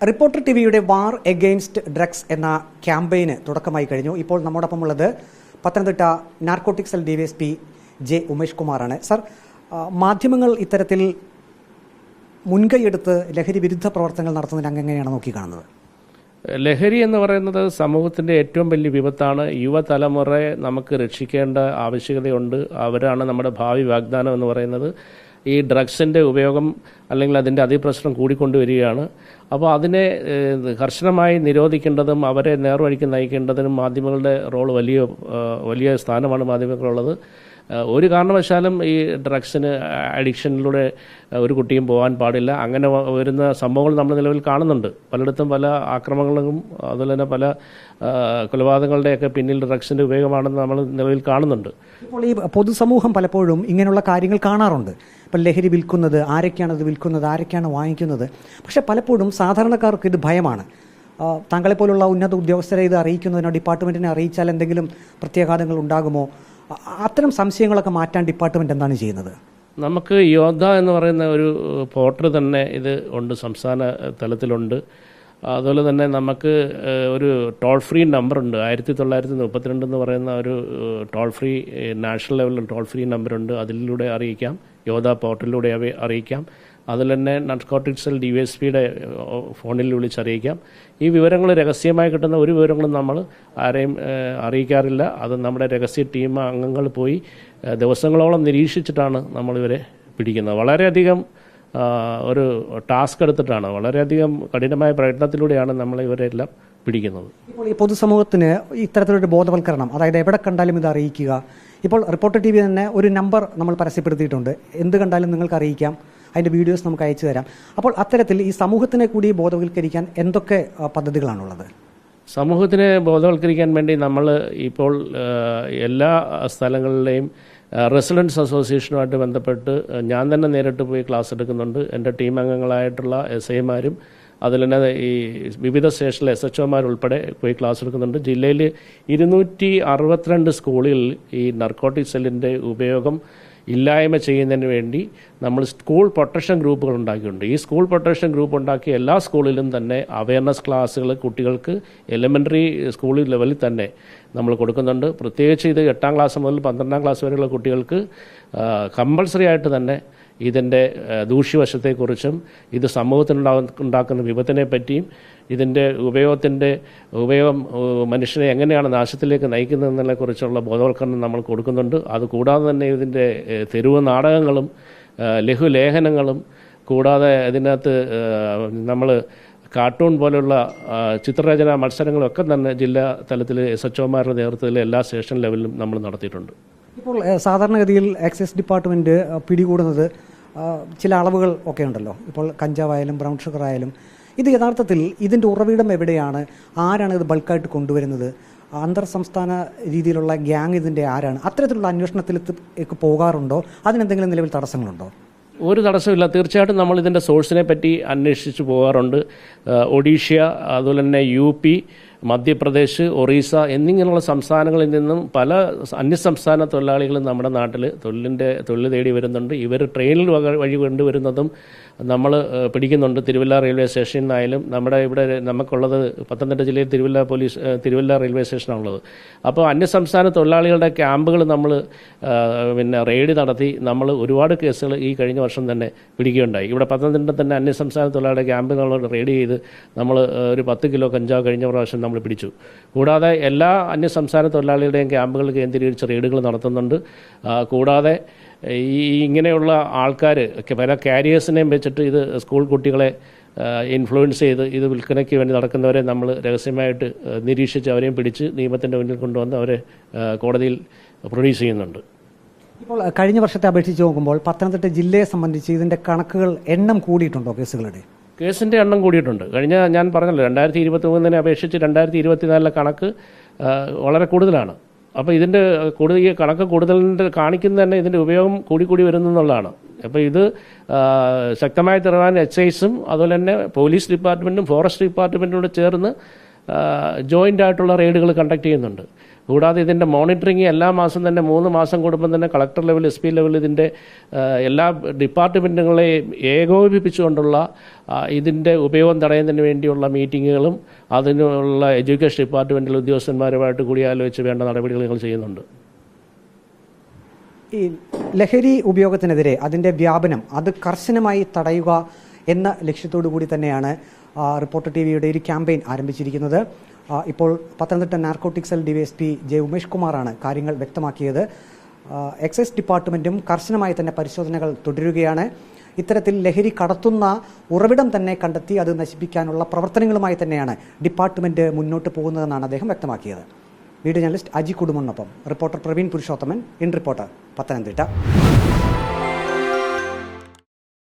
Reporter ടിവിയുടെ war against drugs എന്ന ക്യാമ്പയിന് തുടക്കമായി കഴിഞ്ഞു. ഇപ്പോൾ നമ്മോടൊപ്പമുള്ളത് Pathanamthitta narcotic cell DYSP J Umesh കുമാറാണ്. സർ, മാധ്യമങ്ങൾ ഇത്തരത്തിൽ മുൻകൈയെടുത്ത് ലഹരി വിരുദ്ധ പ്രവർത്തനങ്ങൾ നടത്തുന്നതിന് അങ്ങനെയാണ് നോക്കിക്കാണുന്നത്? ലഹരി എന്ന് പറയുന്നത് സമൂഹത്തിൻ്റെ ഏറ്റവും വലിയ വിപത്താണ്. യുവതലമുറയെ നമുക്ക് രക്ഷിക്കേണ്ട ആവശ്യകതയുണ്ട്. അവരാണ് നമ്മുടെ ഭാവി വാഗ്ദാനം എന്ന് പറയുന്നത്. ഈ ഡ്രഗ്സിൻ്റെ ഉപയോഗം അല്ലെങ്കിൽ അതിൻ്റെ അതിപ്രസരം കൂടിക്കൊണ്ടുവരികയാണ്. അപ്പോൾ അതിനെ കർശനമായി നിരോധിക്കേണ്ടതും അവരെ നേർവഴിക്ക് നയിക്കേണ്ടതിനും മാധ്യമങ്ങളുടെ റോൾ വലിയ സ്ഥാനമാണ് മാധ്യമങ്ങളുള്ളത്. ഒരു കാരണവശാലും ഈ ഡ്രഗ്സിന് അഡിക്ഷനിലൂടെ ഒരു കുട്ടിയും പോകാൻ പാടില്ല. അങ്ങനെ വരുന്ന സംഭവങ്ങൾ നമ്മൾ നിലവിൽ കാണുന്നുണ്ട്. പലയിടത്തും പല ആക്രമണങ്ങളും അതുപോലെ തന്നെ പല കൊലപാതകങ്ങളുടെയൊക്കെ പിന്നിൽ ഡ്രഗ്സിൻ്റെ ഉപയോഗമാണെന്ന് നമ്മൾ നിലവിൽ കാണുന്നുണ്ട്. ഇപ്പോൾ ഈ പൊതുസമൂഹം പലപ്പോഴും ഇങ്ങനെയുള്ള കാര്യങ്ങൾ കാണാറുണ്ട്. ഇപ്പം ലഹരി വിൽക്കുന്നത്, ആരൊക്കെയാണ് ഇത് വിൽക്കുന്നത്, ആരൊക്കെയാണ് വാങ്ങിക്കുന്നത്. പക്ഷേ പലപ്പോഴും സാധാരണക്കാർക്ക് ഇത് ഭയമാണ്. താങ്കളെപ്പോലുള്ള ഉന്നത ഉദ്യോഗസ്ഥരെ ഇത് അറിയിക്കുന്നതിനോ ഡിപ്പാർട്ട്മെൻറ്റിനെ അറിയിച്ചാൽ എന്തെങ്കിലും പ്രത്യാഘാതങ്ങൾ ഉണ്ടാകുമോ? അത്തരം സംശയങ്ങളൊക്കെ മാറ്റാൻ ഡിപ്പാർട്ട്മെൻറ്റ് എന്താണ് ചെയ്യുന്നത്? നമുക്ക് യോദ്ധ എന്ന് പറയുന്ന ഒരു പോർട്ടൽ തന്നെ ഇത് ഉണ്ട്, സംസ്ഥാന തലത്തിലുണ്ട്. അതുപോലെ തന്നെ നമുക്ക് ഒരു ടോൾ ഫ്രീ നമ്പറുണ്ട്, 1932 എന്ന് പറയുന്ന ഒരു ടോൾ ഫ്രീ നാഷണൽ ലെവലിൽ ടോൾ ഫ്രീ നമ്പറുണ്ട്. അതിലൂടെ അറിയിക്കാം, യോദ്ധ പോർട്ടലിലൂടെ അറിയിക്കാം. അതിൽ തന്നെ നാർക്കോട്ടിക് സെൽ ഡിവൈഎസ്പിയുടെ ഫോണിൽ വിളിച്ചറിയിക്കാം. ഈ വിവരങ്ങൾ രഹസ്യമായി കിട്ടുന്ന ഒരു വിവരങ്ങളും നമ്മൾ ആരെയും അറിയിക്കാറില്ല. അത് നമ്മുടെ രഹസ്യ ടീം അംഗങ്ങൾ പോയി ദിവസങ്ങളോളം നിരീക്ഷിച്ചിട്ടാണ് നമ്മളിവരെ പിടിക്കുന്നത്. വളരെയധികം ഒരു ടാസ്ക് എടുത്തിട്ടാണ്, വളരെയധികം കഠിനമായ പ്രയത്നത്തിലൂടെയാണ് നമ്മൾ ഇവരെല്ലാം പിടിക്കുന്നത്. ഇപ്പോൾ ഈ പൊതുസമൂഹത്തിന് ഇത്തരത്തിലൊരു ബോധവൽക്കരണം, അതായത് എവിടെ കണ്ടാലും ഇത് അറിയിക്കുക. ഇപ്പോൾ റിപ്പോർട്ടർ ടി വി തന്നെ ഒരു നമ്പർ നമ്മൾ പരസ്യപ്പെടുത്തിയിട്ടുണ്ട്. എന്ത് കണ്ടാലും നിങ്ങൾക്ക് അറിയിക്കാം, അതിൻ്റെ വീഡിയോസ് നമുക്ക് അയച്ചു തരാം. അപ്പോൾ അത്തരത്തിൽ ഈ സമൂഹത്തിനെ കൂടി ബോധവൽക്കരിക്കാൻ എന്തൊക്കെ പദ്ധതികളാണുള്ളത്? സമൂഹത്തിനെ ബോധവൽക്കരിക്കാൻ വേണ്ടി നമ്മൾ ഇപ്പോൾ എല്ലാ സ്ഥലങ്ങളിലെയും റെസിഡൻസ് അസോസിയേഷനുമായിട്ട് ബന്ധപ്പെട്ട് ഞാൻ തന്നെ നേരിട്ട് പോയി ക്ലാസ് എടുക്കുന്നുണ്ട്. എൻ്റെ ടീം അംഗങ്ങളായിട്ടുള്ള SI-മാരും അതിൽ തന്നെ ഈ വിവിധ സ്റ്റേഷനിലെ SHO-മാരുൾപ്പെടെ പോയി ക്ലാസ് എടുക്കുന്നുണ്ട്. ജില്ലയിൽ 262 സ്കൂളുകളിൽ ഈ നാർക്കോട്ടിക് സെല്ലിൻ്റെ ഉപയോഗം ഇല്ലായ്മ ചെയ്യുന്നതിന് വേണ്ടി നമ്മൾ സ്കൂൾ പ്രൊട്ടക്ഷൻ ഗ്രൂപ്പുകൾ ഉണ്ടാക്കിയിട്ടുണ്ട്. ഈ സ്കൂൾ പ്രൊട്ടക്ഷൻ ഗ്രൂപ്പ് ഉണ്ടാക്കിയ എല്ലാ സ്കൂളിലും തന്നെ അവയർനെസ് ക്ലാസ്സുകൾ കുട്ടികൾക്ക് എലിമെൻ്ററി സ്കൂൾ ലെവലിൽ തന്നെ നമ്മൾ കൊടുക്കുന്നുണ്ട്. പ്രത്യേകിച്ച് ഇത് 8ാം ക്ലാസ് മുതൽ 12ാം ക്ലാസ് വരെയുള്ള കുട്ടികൾക്ക് കമ്പൾസറി ആയിട്ട് തന്നെ ഇതിൻ്റെ ദൂഷ്യവശത്തെക്കുറിച്ചും ഇത് സമൂഹത്തിനുണ്ടാക്കുന്ന വിപത്തിനെ പറ്റിയും ഇതിൻ്റെ ഉപയോഗം മനുഷ്യനെ എങ്ങനെയാണ് നാശത്തിലേക്ക് നയിക്കുന്നതിനെക്കുറിച്ചുള്ള ബോധവൽക്കരണം നമ്മൾ കൊടുക്കുന്നുണ്ട്. അതുകൂടാതെ തന്നെ ഇതിൻ്റെ തെരുവ് നാടകങ്ങളും ലഘുലേഖനങ്ങളും കൂടാതെ ഇതിനകത്ത് നമ്മൾ കാർട്ടൂൺ പോലുള്ള ചിത്രരചനാ മത്സരങ്ങളൊക്കെ തന്നെ ജില്ലാ തലത്തിൽ SHO-മാരുടെ നേതൃത്വത്തിൽ എല്ലാ സ്റ്റേഷൻ ലെവലിലും നമ്മൾ നടത്തിയിട്ടുണ്ട്. ഇപ്പോൾ സാധാരണഗതിയിൽ എക്സൈസ് ഡിപ്പാർട്ട്മെൻറ്റ് പിടികൂടുന്നത് ചില അളവുകൾ ഒക്കെ ഉണ്ടല്ലോ. ഇപ്പോൾ കഞ്ചാവായാലും ബ്രൗൺ ഷുഗർ ആയാലും ഇത് യഥാർത്ഥത്തിൽ ഇതിൻ്റെ ഉറവിടം എവിടെയാണ്? ആരാണ് ഇത് ബൾക്കായിട്ട് കൊണ്ടുവരുന്നത്? അന്തർ സംസ്ഥാന രീതിയിലുള്ള ഗ്യാങ് ഇതിൻ്റെ ആരാണ്? അത്തരത്തിലുള്ള അന്വേഷണത്തിലേക്ക് പോകാറുണ്ടോ? അതിനെന്തെങ്കിലും നിലവിൽ തടസ്സങ്ങളുണ്ടോ? ഒരു തടസ്സമില്ല. തീർച്ചയായിട്ടും നമ്മൾ ഇതിൻ്റെ സോഴ്സിനെ പറ്റി അന്വേഷിച്ച് പോകാറുണ്ട്. ഒഡീഷ്യ, അതുപോലെ തന്നെ UP, മധ്യപ്രദേശ്, ഒറീസ എന്നിങ്ങനെയുള്ള സംസ്ഥാനങ്ങളിൽ നിന്നും പല അന്യസംസ്ഥാന തൊഴിലാളികളും നമ്മുടെ നാട്ടിൽ തൊഴിൽ തേടി വരുന്നുണ്ട്. ഇവർ ട്രെയിനിൽ വഴി കൊണ്ടുവരുന്നതും നമ്മൾ പിടിക്കുന്നുണ്ട്. തിരുവല്ല റെയിൽവേ സ്റ്റേഷനിൽ നിന്നായാലും നമ്മുടെ ഇവിടെ നമുക്കുള്ളത് പത്തനംതിട്ട ജില്ലയിൽ തിരുവല്ല റെയിൽവേ സ്റ്റേഷനാണുള്ളത്. അപ്പോൾ അന്യസംസ്ഥാന തൊഴിലാളികളുടെ ക്യാമ്പുകൾ നമ്മൾ റെയ്ഡ് നടത്തി നമ്മൾ ഒരുപാട് കേസുകൾ ഈ കഴിഞ്ഞ വർഷം തന്നെ പിടിക്കുകയുണ്ടായി. ഇവിടെ പത്തനംതിട്ട തന്നെ അന്യസംസ്ഥാന തൊഴിലാളിയുടെ ക്യാമ്പ് നമ്മൾ റെയ്ഡ് ചെയ്ത് നമ്മൾ ഒരു 10 കിലോ കഞ്ചാവ് കഴിഞ്ഞ പ്രാവശ്യം നമ്മൾ പിടിച്ചു. കൂടാതെ എല്ലാ അന്യസംസ്ഥാന തൊഴിലാളികളുടെയും ക്യാമ്പുകൾ കേന്ദ്രീകരിച്ച് റെയ്ഡുകൾ നടത്തുന്നുണ്ട്. കൂടാതെ ഇങ്ങനെയുള്ള ആൾക്കാർ പല കാരിയേഴ്സിനെയും വെച്ചിട്ട് ഇത് സ്കൂൾ കുട്ടികളെ ഇൻഫ്ലുവൻസ് ചെയ്ത് ഇത് വിൽപ്പനയ്ക്ക് വേണ്ടി നടക്കുന്നവരെ നമ്മൾ രഹസ്യമായിട്ട് നിരീക്ഷിച്ച് അവരെയും പിടിച്ച് നിയമത്തിൻ്റെ മുന്നിൽ കൊണ്ടുവന്ന് അവരെ കോടതിയിൽ പ്രൊഡ്യൂസ് ചെയ്യുന്നുണ്ട്. ഇപ്പോൾ കഴിഞ്ഞ വർഷത്തെ അപേക്ഷിച്ച് നോക്കുമ്പോൾ പത്തനംതിട്ട ജില്ലയെ സംബന്ധിച്ച് ഇതിൻ്റെ കണക്കുകൾ എണ്ണം കൂടിയിട്ടുണ്ടോ? കേസിൻ്റെ എണ്ണം കൂടിയിട്ടുണ്ട്. ഞാൻ പറഞ്ഞല്ലോ 2023 അപേക്ഷിച്ച് 2024 കണക്ക് വളരെ കൂടുതലാണ്. അപ്പോൾ ഇതിൻ്റെ ഈ കണക്ക് കൂടുതലിൻ്റെ കാണിക്കുന്നത് തന്നെ ഇതിൻ്റെ ഉപയോഗം കൂടി വരുന്നതെന്നുള്ളതാണ്. അപ്പോൾ ഇത് ശക്തമായി തരുവാൻ എക്സൈസും അതുപോലെ തന്നെ പോലീസ് ഡിപ്പാർട്ട്മെൻറ്റും ഫോറസ്റ്റ് ഡിപ്പാർട്ട്മെൻറ്റും കൂടെ ചേർന്ന് ജോയിൻ്റ് ആയിട്ടുള്ള റെയ്ഡുകൾ കണ്ടക്ട് ചെയ്യുന്നുണ്ട്. കൂടാതെ ഇതിൻ്റെ മോണിറ്ററിങ് എല്ലാ മാസം തന്നെ 3 മാസം കൂടുമ്പം തന്നെ കളക്ടർ ലെവൽ, SP ലെവൽ ഇതിൻ്റെ എല്ലാ ഡിപ്പാർട്ട്മെൻറ്റുകളെയും ഏകോപിപ്പിച്ചുകൊണ്ടുള്ള ഇതിൻ്റെ ഉപയോഗം തടയുന്നതിന് വേണ്ടിയുള്ള മീറ്റിങ്ങുകളും അതിനുള്ള എഡ്യൂക്കേഷൻ ഡിപ്പാർട്ട്മെൻറ്റിലെ ഉദ്യോഗസ്ഥന്മാരുമായിട്ട് കൂടിയാലോചിച്ച് വേണ്ട നടപടികൾ ഞങ്ങൾ ചെയ്യുന്നുണ്ട്. ഈ ലഹരി ഉപയോഗത്തിനെതിരെ അതിൻ്റെ വ്യാപനം അത് കർശനമായി തടയുക എന്ന ലക്ഷ്യത്തോടു കൂടി തന്നെയാണ് റിപ്പോർട്ടർ TVയുടെ ഒരു ക്യാമ്പയിൻ ആരംഭിച്ചിരിക്കുന്നത്. ഇപ്പോൾ Pathanamthitta narcotic cell DYSP J. Umesh കുമാറാണ് കാര്യങ്ങൾ വ്യക്തമാക്കിയത്. എക്സൈസ് ഡിപ്പാർട്ട്മെൻറ്റും കർശനമായി തന്നെ പരിശോധനകൾ തുടരുകയാണ്. ഇത്തരത്തിൽ ലഹരി കടത്തുന്ന ഉറവിടം തന്നെ കണ്ടെത്തി അത് നശിപ്പിക്കാനുള്ള പ്രവർത്തനങ്ങളുമായി തന്നെയാണ് ഡിപ്പാർട്ട്മെൻറ്റ് മുന്നോട്ട് പോകുന്നതെന്നാണ് അദ്ദേഹം വ്യക്തമാക്കിയത്. വീഡിയോ ജേർണലിസ്റ്റ് അജി കുടുംബനൊപ്പം reporter Praveen Purushothaman, in reporter, Pathanamthitta.